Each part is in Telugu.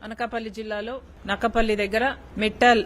అనకాపల్లి జిల్లాలో నక్కపల్లి దగ్గర మెటల్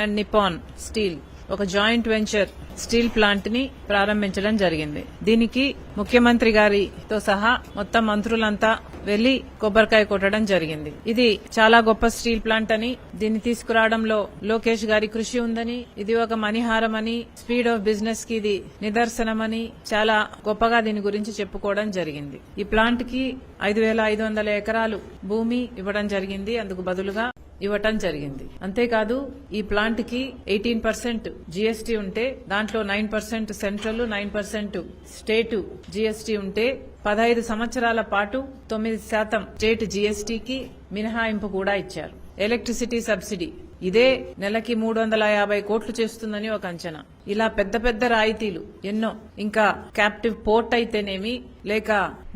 అండ్ నిపాన్ స్టీల్ ఒక జాయింట్ వెంచర్ స్టీల్ ప్లాంట్ ని ప్రారంభించడం జరిగింది. దీనికి ముఖ్యమంత్రి గారితో సహా మొత్తం మంత్రులంతా వెళ్లి కొబ్బరికాయ కొట్టడం జరిగింది. ఇది చాలా గొప్ప స్టీల్ ప్లాంట్ అని, దీన్ని తీసుకురావడంలో లోకేష్ గారి కృషి ఉందని, ఇది ఒక మణిహారం అని, స్పీడ్ ఆఫ్ బిజినెస్ కి ఇది నిదర్శనమని చాలా గొప్పగా దీని గురించి చెప్పుకోవడం జరిగింది. ఈ ప్లాంట్ కి 5,500 ఎకరాలు భూమి ఇవ్వడం జరిగింది, అందుకు బదులుగా ఇవ్వటం జరిగింది. అంతేకాదు ఈ ప్లాంట్ కి 18% జీఎస్టీ ఉంటే దాంట్లో 9% సెంట్రల్, 9% స్టేట్ జీఎస్టీ ఉంటే 15 సంవత్సరాల పాటు 9% స్టేట్ జీఎస్టీకి మినహాయింపు కూడా ఇచ్చారు. ఎలక్ట్రిసిటీ సబ్సిడీ ఇదే నెలకి 350 కోట్లు చేస్తుందని ఒక అంచనా. ఇలా పెద్ద పెద్ద రాయితీలు ఎన్నో, ఇంకా క్యాప్టివ్ పోర్ట్ అయితేనేమి, లేక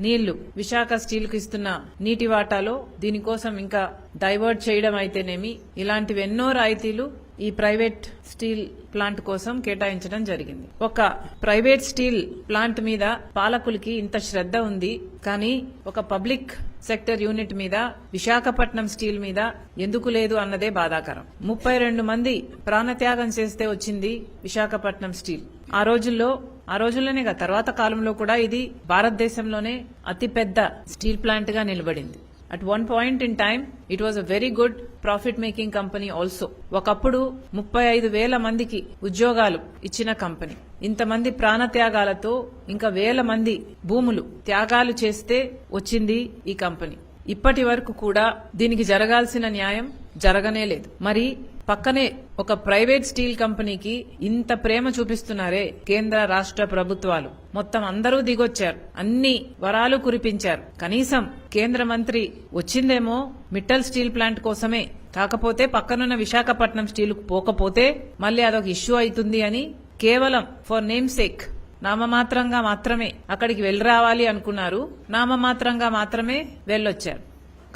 నీళ్లు విశాఖ స్టీల్ కు ఇస్తున్న నీటి వాటాలో దీనికోసం ఇంకా డైవర్ట్ చేయడం అయితేనేమి, ఇలాంటివి ఎన్నో రాయితీలు ఈ ప్రైవేట్ స్టీల్ ప్లాంట్ కోసం కేటాయించడం జరిగింది. ఒక ప్రైవేట్ స్టీల్ ప్లాంట్ మీద పాలకులకి ఇంత శ్రద్ధ ఉంది, కానీ ఒక పబ్లిక్ సెక్టర్ యూనిట్ మీద, విశాఖపట్నం స్టీల్ మీద ఎందుకు లేదు అన్నదే బాధాకరం. 32 మంది ప్రాణత్యాగం చేస్తే వచ్చింది విశాఖపట్నం స్టీల్. ఆ రోజుల్లోనే తర్వాత కాలంలో కూడా ఇది భారతదేశంలోనే అతిపెద్ద స్టీల్ ప్లాంట్ గా నిలబడింది. At one point in time, it was a very good profit-making company also. ఒకప్పుడు 35,000 మందికి ఉద్యోగాలు ఇచ్చిన కంపెనీ. ఇంతమంది ప్రాణత్యాగాలతో ఇంకా వేల మంది భూములు త్యాగాలు చేస్తే వచ్చింది ఈ కంపెనీ. ఇప్పటి వరకు కూడా దీనికి జరగాల్సిన న్యాయం జరగనే లేదు. మరి పక్కనే ఒక ప్రైవేట్ స్టీల్ కంపెనీకి ఇంత ప్రేమ చూపిస్తున్నారే కేంద్ర రాష్ట్ర ప్రభుత్వాలు, మొత్తం అందరూ దిగొచ్చారు, అన్ని వరాలు కురిపించారు. కనీసం కేంద్ర మంత్రి వచ్చిందేమో మిట్టల్ స్టీల్ ప్లాంట్ కోసమే, కాకపోతే పక్కనున్న విశాఖపట్నం స్టీల్ కు పోకపోతే మళ్ళీ అదొక ఇష్యూ అవుతుంది అని కేవలం ఫర్ నేమ్ సేక్ నామమాత్రంగా మాత్రమే అక్కడికి వెళ్లి రావాలి అనుకున్నారు. నామమాత్రంగా మాత్రమే వెళ్ళొచ్చారు.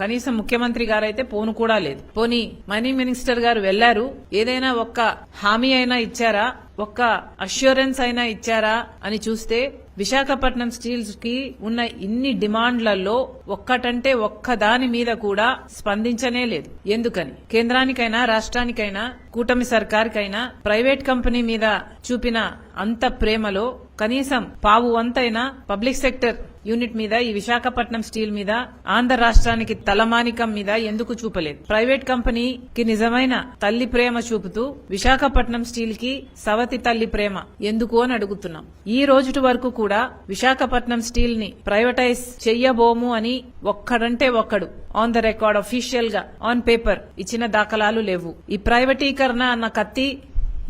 కనీసం ముఖ్యమంత్రి గారైతే పోను కూడా లేదు. పోనీ మైనింగ్ మినిస్టర్ గారు వెళ్లారు, ఏదైనా ఒక్క హామీ అయినా ఇచ్చారా, ఒక్క అష్యూరెన్స్ అయినా ఇచ్చారా అని చూస్తే విశాఖపట్నం స్టీల్స్ కి ఉన్న ఇన్ని డిమాండ్లలో ఒక్కటంటే ఒక్క దాని మీద కూడా స్పందించనే లేదు. ఎందుకని? కేంద్రానికైనా రాష్ట్రానికైనా కూటమి సర్కార్కైనా ప్రైవేట్ కంపెనీ మీద చూపిన అంత ప్రేమలో కనీసం పావు వంతైనా పబ్లిక్ సెక్టర్ యూనిట్ మీద, ఈ విశాఖపట్నం స్టీల్ మీద, ఆంధ్ర రాష్ట్రానికి తలమానికం మీద ఎందుకు చూపలేదు? ప్రైవేట్ కంపెనీకి నిజమైన తల్లి ప్రేమ చూపుతూ విశాఖపట్నం స్టీల్ కి సవతి తల్లి ప్రేమ ఎందుకు అని అడుగుతున్నాం. ఈ రోజుటి వరకు కూడా విశాఖపట్నం స్టీల్ ని ప్రైవేటైజ్ చెయ్యబోము అని ఒక్కడంటే ఒక్కడు ఆన్ ద రికార్డ్ అఫీషియల్ గా ఆన్ పేపర్ ఇచ్చిన దాఖలాలు లేవు. ఈ ప్రైవేటీకరణ అన్న కత్తి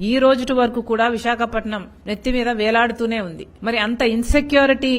ఈ రోజుటి వరకు కూడా విశాఖపట్నం నెత్తి మీద వేలాడుతూనే ఉంది. మరి అంత ఇన్సెక్యూరిటీ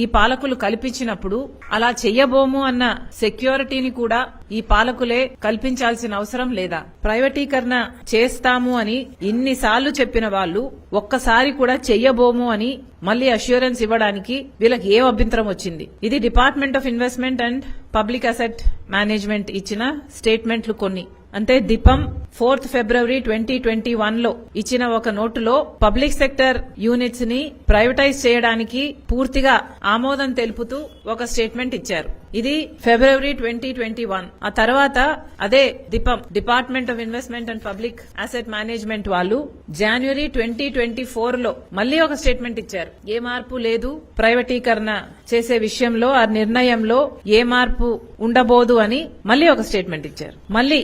ఈ పాలకులు కల్పించినప్పుడు అలా చెయ్యబోము అన్న సెక్యూరిటీని కూడా ఈ పాలకులే కల్పించాల్సిన అవసరం లేదా? ప్రైవేటీకరణ చేస్తాము అని ఇన్నిసార్లు చెప్పిన వాళ్ళు ఒక్కసారి కూడా చెయ్యబోము అని మళ్లీ అష్యూరెన్స్ ఇవ్వడానికి వీళ్ళకి ఏ అభ్యంతరం వచ్చింది? ఇది department of investment and public asset management ఇచ్చిన స్టేట్మెంట్లు కొన్ని. అంటే దీపం 4th February 2021 లో ఇచ్చిన ఒక నోటులో పబ్లిక్ సెక్టర్ యూనిట్స్ ని ప్రైవేటైజ్ చేయడానికి పూర్తిగా ఆమోదం తెలుపుతూ ఒక స్టేట్మెంట్ ఇచ్చారు. ఇది February 2021. ఆ తర్వాత అదే దీపం department of investment and public asset management వాళ్ళు January 2024 లో మళ్లీ ఒక స్టేట్మెంట్ ఇచ్చారు. ఏ మార్పు లేదు, ప్రైవేటీకరణ చేసే విషయంలో ఆ నిర్ణయంలో ఏ మార్పు ఉండబోదు అని మళ్లీ ఒక స్టేట్మెంట్ ఇచ్చారు. మళ్లీ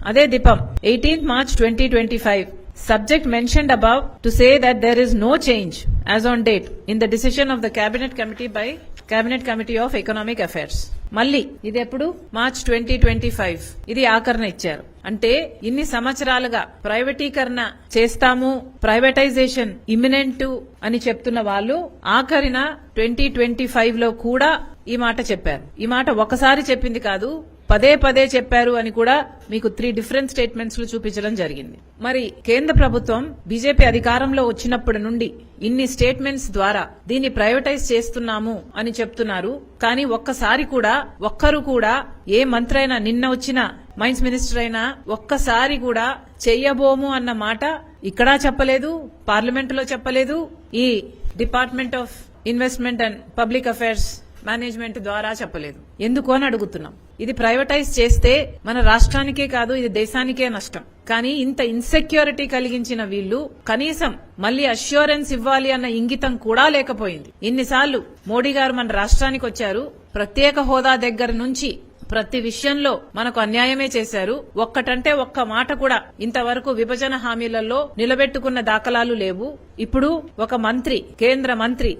అదే దీపం 18th March 2025 subject mentioned above to say that there is no change as on date in the decision of the cabinet committee by cabinet committee of economic affairs. మళ్ళీ ఇది ఎప్పుడు? March 2025. ఇది ఆఖరణ ఇచ్చారు. అంటే ఇన్ని సంవత్సరాలుగా ప్రైవేటీకరణ చేస్తాము, ప్రైవేటైజేషన్ ఇమినెంట్ అని చెప్తున్న వాళ్ళు ఆఖరిన 2025 లో కూడా ఈ మాట చెప్పారు. ఈ మాట ఒకసారి చెప్పింది కాదు, పదే పదే చెప్పారు అని కూడా మీకు 3 డిఫరెంట్ స్టేట్మెంట్స్ లో చూపించడం జరిగింది. మరి కేంద్ర ప్రభుత్వం బీజేపీ అధికారంలో వచ్చినప్పటి నుండి ఇన్ని స్టేట్మెంట్స్ ద్వారా దీన్ని ప్రైవేటైజ్ చేస్తున్నాము అని చెప్తున్నారు. కానీ ఒక్కసారి కూడా ఒక్కరు కూడా ఏ మంత్రి అయినా, నిన్న వచ్చిన మైన్స్ మినిస్టర్ అయినా ఒక్కసారి కూడా చెయ్యబోము అన్న మాట ఇక్కడ చెప్పలేదు, పార్లమెంట్ లో చెప్పలేదు. ఈ department of investment and public affairs management ద్వారా చెప్పలేదు. ఎందుకు అని అడుగుతున్నాం. ఇది ప్రైవేటైజ్ చేస్తే మన రాష్ట్రానికే కాదు, ఇది దేశానికే నష్టం. కానీ ఇంత ఇన్సెక్యూరిటీ కలిగించిన వీళ్లు కనీసం మళ్లీ అష్యూరెన్స్ ఇవ్వాలి అన్న ఇంగితం కూడా లేకపోయింది. ఇన్నిసార్లు మోడీ గారు మన రాష్ట్రానికి వచ్చారు, ప్రత్యేక హోదా దగ్గర నుంచి ప్రతి విషయంలో మనకు అన్యాయమే చేశారు. ఒక్కటంటే ఒక్క మాట కూడా ఇంతవరకు విభజన హామీలలో నిలబెట్టుకున్న దాఖలాలు లేవు. ఇప్పుడు ఒక మంత్రి, కేంద్ర మంత్రి,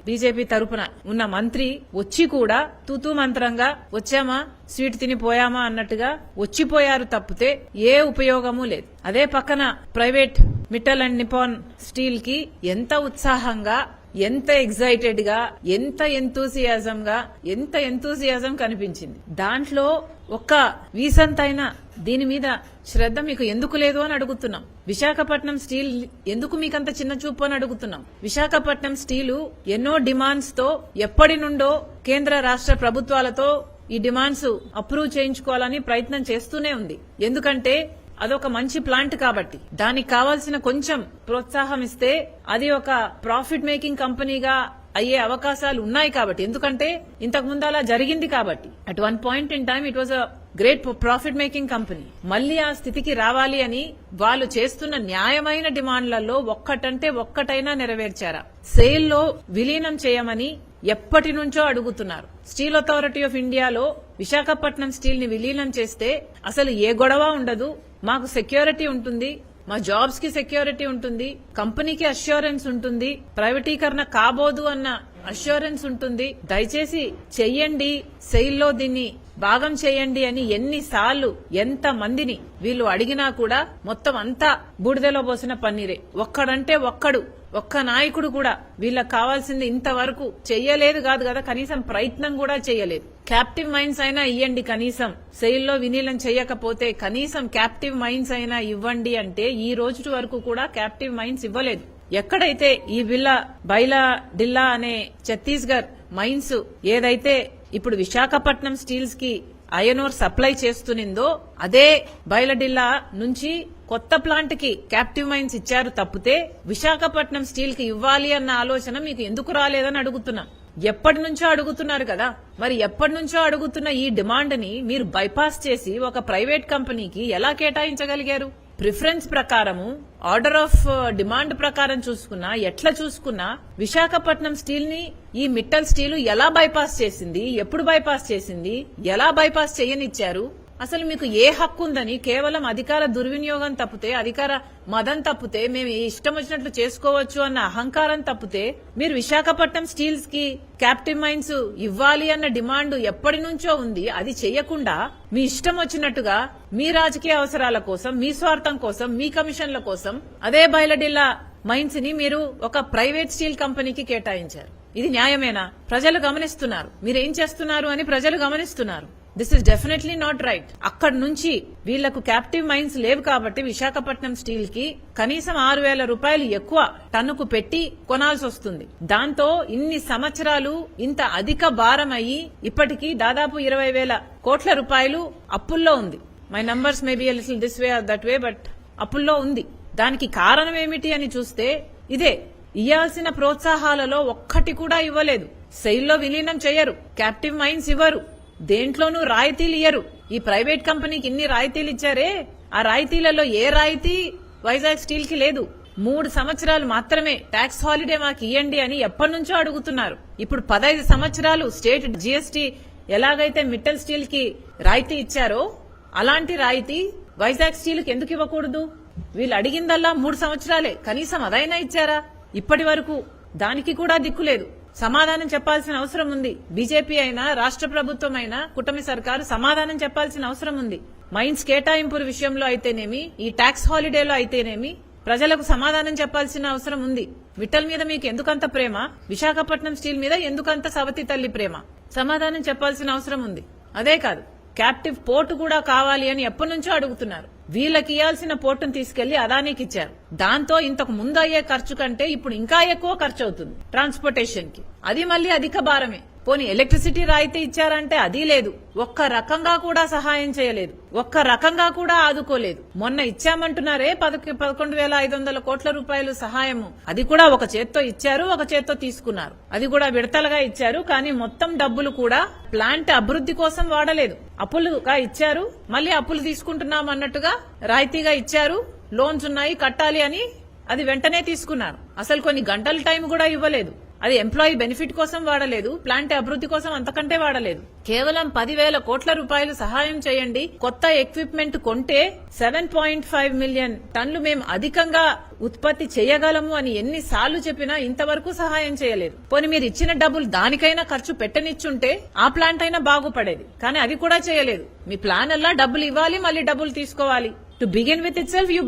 బీజేపీ తరపున ఉన్న మంత్రి వచ్చి కూడా తూతూ మంత్రంగా వచ్చామా స్వీట్ తిని పోయామా అన్నట్టుగా వచ్చిపోయారు తప్పితే ఏ ఉపయోగమూ లేదు. అదే పక్కన private Mittal and Nippon steel కి ఎంత ఉత్సాహంగా, ఎంత ఎగ్జైటెడ్ గా, ఎంత ఎంతూసియాజం కనిపించింది. దాంట్లో ఒక్క వీసంతైనా దీని మీద శ్రద్ధ మీకు ఎందుకు లేదు అని అడుగుతున్నాం. విశాఖపట్నం స్టీల్ ఎందుకు మీకంత చిన్న చూపు అని అడుగుతున్నాం. విశాఖపట్నం స్టీలు ఎన్నో డిమాండ్స్ తో ఎప్పటి నుండో కేంద్ర రాష్ట్ర ప్రభుత్వాలతో ఈ డిమాండ్స్ అప్రూవ్ చేయించుకోవాలని ప్రయత్నం చేస్తూనే ఉంది. ఎందుకంటే అదొక మంచి ప్లాంట్ కాబట్టి, దానికి కావాల్సిన కొంచెం ప్రోత్సాహం ఇస్తే అది ఒక ప్రాఫిట్ మేకింగ్ కంపెనీగా అయ్యే అవకాశాలు ఉన్నాయి కాబట్టి, ఎందుకంటే ఇంతకు ముందు అలా జరిగింది కాబట్టి. At one point in time it was a great profit making company. మళ్లీ ఆ స్థితికి రావాలి అని వాళ్ళు చేస్తున్న న్యాయమైన డిమాండ్లలో ఒక్కటంటే ఒక్కటైనా నెరవేర్చారా? సేల్లో విలీనం చేయమని ఎప్పటి నుంచో అడుగుతున్నారు. స్టీల్ అథారిటీ ఆఫ్ ఇండియాలో విశాఖపట్నం స్టీల్ ని విలీనం చేస్తే అసలు ఏ గొడవ ఉండదు, మాకు సెక్యూరిటీ ఉంటుంది, మా జాబ్స్ కి సెక్యూరిటీ ఉంటుంది, కంపెనీకి అష్యూరెన్స్ ఉంటుంది, ప్రైవేటీకరణ కాబోదు అన్న అష్యూరెన్స్ ఉంటుంది. దయచేసి చెయ్యండి, సెయిల్లో దీన్ని భాగం చేయండి అని ఎన్నిసార్లు ఎంత మందిని వీళ్ళు అడిగినా కూడా మొత్తం అంతా బూడిదలో పోసిన పన్నీరే. ఒక్కడంటే ఒక్క నాయకుడు కూడా వీళ్ళకి కావాల్సింది ఇంతవరకు చెయ్యలేదు కాదు కదా, కనీసం ప్రయత్నం కూడా చెయ్యలేదు. క్యాప్టివ్ మైన్స్ అయినా ఇవ్వండి, కనీసం సెయిల్లో విలీనం చేయకపోతే కనీసం క్యాప్టివ్ మైన్స్ అయినా ఇవ్వండి అంటే ఈ రోజు వరకు కూడా క్యాప్టివ్ మైన్స్ ఇవ్వలేదు. ఎక్కడైతే ఈ బైలా డిల్లా అనే ఛత్తీస్గఢ్ మైన్స్ ఏదైతే ఇప్పుడు విశాఖపట్నం స్టీల్స్ కి ఐరన్ ఓర్ సప్లై చేస్తునిందో అదే బైలడిల్లా నుంచి కొత్త ప్లాంట్ కి క్యాప్టివ్ మైన్స్ ఇచ్చారు తప్పితే విశాఖపట్నం స్టీల్ కి ఇవ్వాలి అన్న ఆలోచన మీకు ఎందుకు రాలేదని అడుగుతున్నాం. ఎప్పటి నుంచో అడుగుతున్నారు కదా, మరి ఎప్పటి నుంచో అడుగుతున్న ఈ డిమాండ్ ని మీరు బైపాస్ చేసి ఒక ప్రైవేట్ కంపెనీకి ఎలా కేటాయించగలిగారు? ప్రిఫరెన్స్ ప్రకారము, ఆర్డర్ ఆఫ్ డిమాండ్ ప్రకారం చూసుకున్నా, ఎట్లా చూసుకున్నా విశాఖపట్నం స్టీల్ ని ఈ మిట్టల్ స్టీల్ ఎలా బైపాస్ చేసింది, ఎప్పుడు బైపాస్ చేసింది, ఎలా బైపాస్ చేయనిచ్చారు? అసలు మీకు ఏ హక్కు ఉందని? కేవలం అధికార దుర్వినియోగం తప్పితే, అధికార మదం తప్పితే, మేము ఇష్టం వచ్చినట్లు చేసుకోవచ్చు అన్న అహంకారం తప్పితే మీరు విశాఖపట్నం స్టీల్స్ కి క్యాప్టివ్ మైన్స్ ఇవ్వాలి అన్న డిమాండ్ ఎప్పటి నుంచో ఉంది. అది చెయ్యకుండా మీ ఇష్టం వచ్చినట్టుగా మీ రాజకీయ అవసరాల కోసం, మీ స్వార్థం కోసం, మీ కమిషన్ల కోసం అదే బైలడిల్లా మైన్స్ ని మీరు ఒక ప్రైవేట్ స్టీల్ కంపెనీకి కేటాయించారు. ఇది న్యాయమేనా? ప్రజలు గమనిస్తున్నారు, మీరేం చేస్తున్నారు అని ప్రజలు గమనిస్తున్నారు. This is definitely not right. అక్కడి నుంచి వీళ్లకు క్యాప్టివ్ మైన్స్ లేవు కాబట్టి విశాఖపట్నం స్టీల్ కి కనీసం 6,000 రూపాయలు ఎక్కువ టన్నుకు పెట్టి కొనాల్సి వస్తుంది. దాంతో ఇన్ని సంవత్సరాలు ఇంత అధిక భారం అయ్యి ఇప్పటికీ దాదాపు 20,000 కోట్ల రూపాయలు అప్పుల్లో ఉంది. My numbers may be a little this way or that way, but అప్పుల్లో ఉంది. దానికి కారణం ఏమిటి అని చూస్తే ఇదే. ఇయ్యాల్సిన ప్రోత్సాహాలలో ఒక్కటి కూడా ఇవ్వలేదు. సెయిల్లో విలీనం చేయరు, క్యాప్టివ్ మైన్స్ ఇవ్వరు, దేంట్లోనూ రాయితీలు ఇయ్యరు. ఈ ప్రైవేట్ కంపెనీకి ఇన్ని రాయితీలు ఇచ్చారే, ఆ రాయితీలలో ఏ రాయితీ వైజాగ్ స్టీల్ కి లేదు. 3 సంవత్సరాలు మాత్రమే ట్యాక్స్ హాలిడే మాకు ఇయ్యండి అని ఎప్పటి నుంచో అడుగుతున్నారు. ఇప్పుడు 15 సంవత్సరాలు స్టేట్ జీఎస్టీ ఎలాగైతే మిట్టల్ స్టీల్ కి రాయితీ ఇచ్చారో అలాంటి రాయితీ వైజాగ్ స్టీల్ కి ఎందుకు ఇవ్వకూడదు? వీళ్ళు అడిగిందల్లా 3 సంవత్సరాలే, కనీసం అదైనా ఇచ్చారా? ఇప్పటి వరకు దానికి కూడా దిక్కులేదు. సమాధానం చెప్పాల్సిన అవసరం ఉంది. బీజేపీ అయినా, రాష్ట్ర ప్రభుత్వం అయినా, కూటమి సర్కారు సమాధానం చెప్పాల్సిన అవసరం ఉంది. మైన్స్ కేటాయింపుల విషయంలో అయితేనేమి, ఈ ట్యాక్స్ హాలిడేలో అయితేనేమి ప్రజలకు సమాధానం చెప్పాల్సిన అవసరం ఉంది. మిట్టల్ మీద మీకు ఎందుకంత ప్రేమ? విశాఖపట్నం స్టీల్ మీద ఎందుకంత సవతి తల్లి ప్రేమ? సమాధానం చెప్పాల్సిన అవసరం ఉంది. అదే కాదు, క్యాప్టివ్ పోర్టు కూడా కావాలి అని ఎప్పటి నుంచో అడుగుతున్నారు. వీళ్ళకి ఇవ్వాల్సిన పోర్టును తీసుకెళ్లి అదానికి ఇచ్చారు. దాంతో ఇంతకు ముందు అయ్యే ఖర్చు కంటే ఇప్పుడు ఇంకా ఎక్కువ ఖర్చు అవుతుంది ట్రాన్స్పోర్టేషన్ కి. అది మళ్లీ అధిక భారమే. పోనీ ఎలక్ట్రిసిటీ రాయితీ ఇచ్చారంటే అది లేదు. ఒక్క రకంగా కూడా సహాయం చేయలేదు, ఒక్క రకంగా కూడా ఆదుకోలేదు. మొన్న ఇచ్చామంటున్నారే 11,500 కోట్ల రూపాయలు సహాయము, అది కూడా ఒక చేత్తో ఇచ్చారు, ఒక చేత్తో తీసుకున్నారు. అది కూడా విడతలుగా ఇచ్చారు. కానీ మొత్తం డబ్బులు కూడా ప్లాంట్ అభివృద్ధి కోసం వాడలేదు. అప్పులుగా ఇచ్చారు, మళ్ళీ అప్పులు తీసుకుంటున్నాం అన్నట్టుగా రాయితీగా ఇచ్చారు, లోన్స్ ఉన్నాయి కట్టాలి అని అది వెంటనే తీసుకున్నారు. అసలు కొన్ని గంటల టైం కూడా ఇవ్వలేదు. అది ఎంప్లాయీ బెనిఫిట్ కోసం వాడలేదు, ప్లాంట్ అభివృద్ధి కోసం అంతకంటే వాడలేదు. కేవలం 10,000 కోట్ల రూపాయలు సహాయం చేయండి, కొత్త ఎక్విప్మెంట్ కొంటే 7.5 మిలియన్ టన్లు మేము అధికంగా ఉత్పత్తి చేయగలము అని ఎన్నిసార్లు చెప్పినా ఇంతవరకు సహాయం చేయలేదు. పోనీ మీరు ఇచ్చిన డబ్బులు దానికైనా ఖర్చు పెట్టనిచ్చుంటే ఆ ప్లాంట్ అయినా బాగుపడేది. కానీ అది కూడా చేయలేదు. మీ ప్లాన్ అలా డబ్బులు ఇవ్వాలి, మళ్ళీ డబ్బులు తీసుకోవాలి. To begin with it self you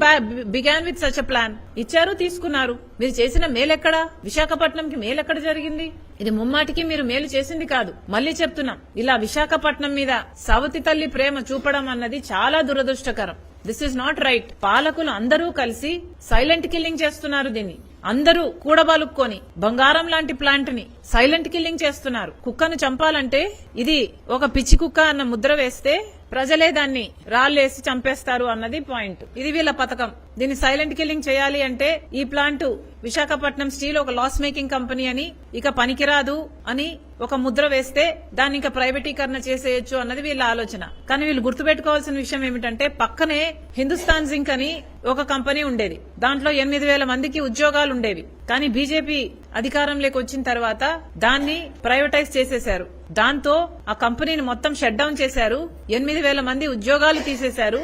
began with such a plan. ఇచ్చారు, తీసుకున్నారు. మీరు చేసిన మేలెక్కడా? విశాఖపట్నంకి మేలెక్కడ జరిగింది? ఇది ముమ్మాటికి మీరు మేలు చేసింది కాదు. మళ్లీ చెప్తున్నాం, ఇలా విశాఖపట్నం మీద సవతి తల్లి ప్రేమ చూపడం అన్నది చాలా దురదృష్టకరం. This is not right. పాలకులు అందరూ కలిసి సైలెంట్ కిల్లింగ్ చేస్తున్నారు. దీన్ని అందరూ కూడబలుక్కొని బంగారం లాంటి ప్లాంట్ ని సైలెంట్ కిల్లింగ్ చేస్తున్నారు. కుక్కను చంపాలంటే ఇది ఒక పిచ్చి కుక్క అన్న ముద్ర వేస్తే ప్రజలే దాన్ని రాళ్లేసి చంపేస్తారు అన్నది పాయింట్. ఇది వీళ్ళ పథకం. దీన్ని సైలెంట్ కిల్లింగ్ చేయాలి అంటే ఈ ప్లాంట్ విశాఖపట్నం స్టీల్ ఒక లాస్ మేకింగ్ కంపెనీ అని, ఇక పనికిరాదు అని ఒక ముద్ర వేస్తే దాన్ని ఇంకా ప్రైవేటీకరణ చేసేయచ్చు అన్నది వీళ్ళ ఆలోచన. కానీ వీళ్ళు గుర్తుపెట్టుకోవాల్సిన విషయం ఏమిటంటే పక్కనే హిందుస్థాన్ జింక్ అని ఒక కంపెనీ ఉండేది. దాంట్లో 8,000 మందికి ఉద్యోగాలు ఉండేవి. కానీ బీజేపీ అధికారంలోకి వచ్చిన తర్వాత దాన్ని ప్రైవేటైజ్ చేసేశారు. దాంతో ఆ కంపెనీని మొత్తం షట్ డౌన్ చేశారు. 8,000 మంది ఉద్యోగాలు తీసేశారు.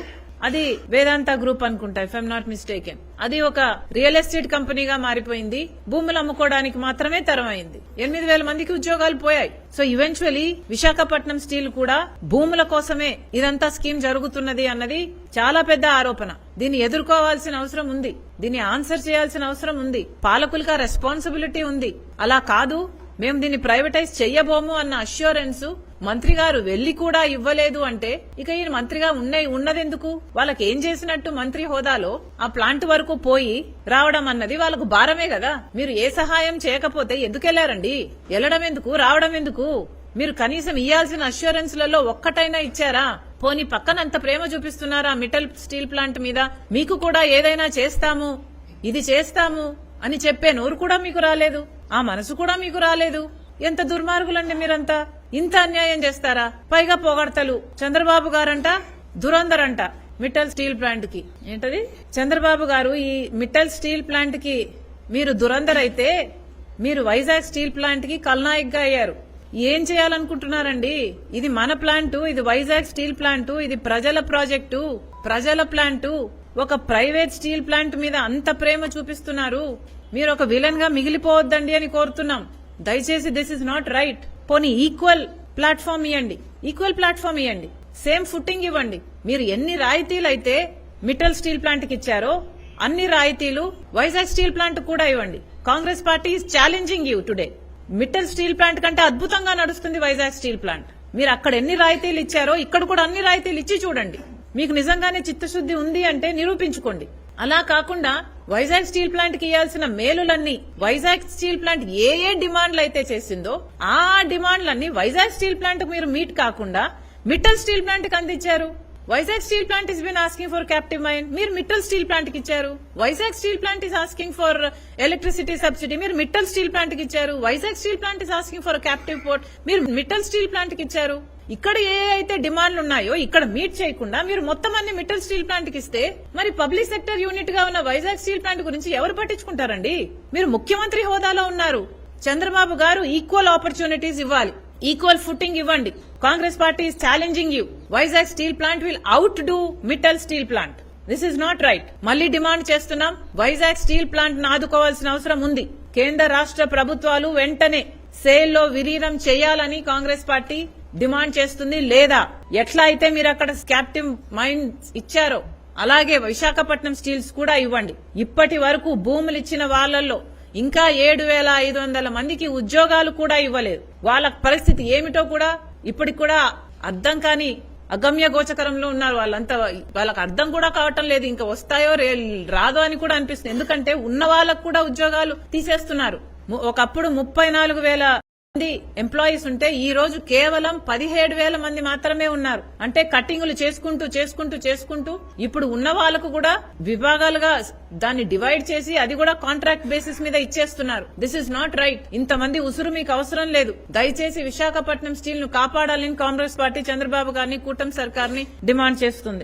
అది వేదాంత గ్రూప్ అనుకుంటా, ఇఫ్ ఐఎమ్ నాట్ మిస్టేకెన్. అది ఒక రియల్ ఎస్టేట్ కంపెనీగా మారిపోయింది. భూములు అమ్ముకోవడానికి మాత్రమే తరమైంది. 8,000 మందికి ఉద్యోగాలు పోయాయి. సో ఈవెన్చువలీ విశాఖపట్నం స్టీల్ కూడా భూముల కోసమే ఇదంతా స్కీమ్ జరుగుతున్నది అన్నది చాలా పెద్ద ఆరోపణ. దీన్ని ఎదుర్కోవాల్సిన అవసరం ఉంది. దీన్ని ఆన్సర్ చేయాల్సిన అవసరం ఉంది. పాలకులుగా రెస్పాన్సిబిలిటీ ఉంది. అలా కాదు మేము దీన్ని ప్రైవేటైజ్ చెయ్యబోము అన్న అష్యూరెన్స్ మంత్రి గారు వెళ్లి కూడా ఇవ్వలేదు అంటే ఇక ఈయన మంత్రిగా ఉన్నదెందుకు? వాళ్ళకి ఏం చేసినట్టు? మంత్రి హోదాలో ఆ ప్లాంట్ వరకు పోయి రావడం అన్నది వాళ్ళకు భారమే కదా. మీరు ఏ సహాయం చేయకపోతే ఎందుకు వెళ్లారండి? వెళ్లడం ఎందుకు, రావడం ఎందుకు? మీరు కనీసం ఇయ్యాల్సిన అష్యూరెన్స్ లలో ఒక్కటైనా ఇచ్చారా? పోనీ పక్కన అంత ప్రేమ చూపిస్తున్నారా మిట్టల్ స్టీల్ ప్లాంట్ మీద? మీకు కూడా ఏదైనా చేస్తాము, ఇది చేస్తాము అని చెప్పే నోరు కూడా మీకు రాలేదు, ఆ మనసు కూడా మీకు రాలేదు. ఎంత దుర్మార్గులండి మీరంతా! ఇంత అన్యాయం చేస్తారా? పైగా పొగడ్తలు. చంద్రబాబు గారంట దురందరంట మిట్టల్ స్టీల్ ప్లాంట్ కి. ఏంటది? చంద్రబాబు గారు ఈ మిట్టల్ స్టీల్ ప్లాంట్ కి మీరు దురందర్ అయితే మీరు వైజాగ్ స్టీల్ ప్లాంట్ కి కల్నాయక్ గా అయ్యారు. ఏం చేయాలనుకుంటున్నారండి? ఇది మన ప్లాంటు, ఇది వైజాగ్ స్టీల్ ప్లాంటు, ఇది ప్రజల ప్రాజెక్టు, ప్రజల ప్లాంటు. ఒక ప్రైవేట్ స్టీల్ ప్లాంట్ మీద అంత ప్రేమ చూపిస్తున్నారు. మీరు ఒక విలన్ గా మిగిలిపోవద్దండి అని కోరుతున్నాం. దయచేసి దిస్ ఇస్ నాట్ రైట్. పోనీ ఈక్వల్ ప్లాట్ఫామ్ ఇవ్వండి, ఈక్వల్ ప్లాట్ఫామ్ ఇవ్వండి, సేమ్ ఫుట్టింగ్ ఇవ్వండి. మీరు ఎన్ని రాయితీలు అయితే మిట్టల్ స్టీల్ ప్లాంట్ కి ఇచ్చారో అన్ని రాయితీలు వైజాగ్ స్టీల్ ప్లాంట్ కూడా ఇవ్వండి. Congress party is challenging you today. Mittal steel plant కంటే అద్భుతంగా నడుస్తుంది వైజాగ్ స్టీల్ ప్లాంట్. మీరు అక్కడ ఎన్ని రాయితీలు ఇచ్చారో ఇక్కడ కూడా అన్ని రాయితీలు ఇచ్చి చూడండి. మీకు నిజంగానే చిత్తశుద్ది ఉంది అంటే నిరూపించుకోండి. అలా కాకుండా వైజాగ్ స్టీల్ ప్లాంట్ కి ఇవ్వాల్సిన మేలులన్నీ వైజాగ్ స్టీల్ ప్లాంట్ ఏ డిమాండ్లు అయితే చేసిందో ఆ డిమాండ్లన్నీ వైజాగ్ స్టీల్ ప్లాంట్ మీరు మీట్ కాకుండా మిట్టల్ స్టీల్ ప్లాంట్ కి అందించారు. Vizag steel plant is been asking for captive mine, మీరు మిట్టల్ స్టీల్ ప్లాంట్ కి ఇచ్చారు. Vizag steel plant is asking for electricity subsidy, మీరు మిట్టల్ స్టీల్ ప్లాంట్ కి ఇచ్చారు. Vizag steel plant is asking for captive port, మీరు మిట్టల్ స్టీల్ ప్లాంట్ కి ఇచ్చారు. ఇక్కడ ఏ అయితే డిమాండ్లు ఉన్నాయో ఇక్కడ మీట్ చేయకుండా మీరు మొత్తం అన్ని మిట్టల్ స్టీల్ ప్లాంట్ కి ఇస్తే మరి పబ్లిక్ సెక్టర్ యూనిట్ గా ఉన్న వైజాగ్ స్టీల్ ప్లాంట్ గురించి ఎవరు పట్టించుకుంటారండి? మీరు ముఖ్యమంత్రి హోదాలో ఉన్నారు. చంద్రబాబు గారు ఈక్వల్ ఆపర్చునిటీస్ ఇవ్వాలి, ఈక్వల్ ఫుట్టింగ్ ఇవ్వండి. Congress party is challenging you. Vizag steel plant will out do Mittal steel plant. This is not right. మళ్లీ డిమాండ్ చేస్తున్నాం, వైజాగ్ స్టీల్ ప్లాంట్ ను ఆదుకోవాల్సిన అవసరం ఉంది. కేంద్ర రాష్ట్ర ప్రభుత్వాలు వెంటనే సేల్ లో విలీనం చేయాలని కాంగ్రెస్ పార్టీ డిమాండ్ చేస్తుంది. లేదా ఎట్లా అయితే మీరు అక్కడ క్యాప్టివ్ మైన్ ఇచ్చారో అలాగే విశాఖపట్నం స్టీల్స్ కూడా ఇవ్వండి. ఇప్పటి వరకు భూములు ఇచ్చిన వాళ్లలో ఇంకా 7,500 మందికి ఉద్యోగాలు కూడా ఇవ్వలేదు. వాళ్ళ పరిస్థితి ఏమిటో కూడా ఇప్పటికి కూడా అర్థం కాని అగమ్య గోచకరంలో ఉన్నారు. వాళ్ళకి అర్థం కూడా కావటం లేదు. ఇంకా వస్తాయో రాదో అని కూడా అనిపిస్తుంది. ఎందుకంటే ఉన్న వాళ్ళకు కూడా ఉద్యోగాలు తీసేస్తున్నారు. ఒకప్పుడు 34,000 ఎంప్లాయీస్ ఉంటే ఈ రోజు కేవలం 17,000 మంది మాత్రమే ఉన్నారు. అంటే కట్టింగులు చేసుకుంటూ ఇప్పుడు ఉన్న వాళ్ళకు కూడా విభాగాలుగా దాన్ని డివైడ్ చేసి అది కూడా కాంట్రాక్ట్ బేసిస్ మీద ఇచ్చేస్తున్నారు. This is not right. ఇంతమంది ఉసురు మీకు అవసరం లేదు. దయచేసి విశాఖపట్నం స్టీల్ ను కాపాడాలని కాంగ్రెస్ పార్టీ చంద్రబాబు గారిని కూటమి సర్కార్ ని డిమాండ్ చేస్తుంది.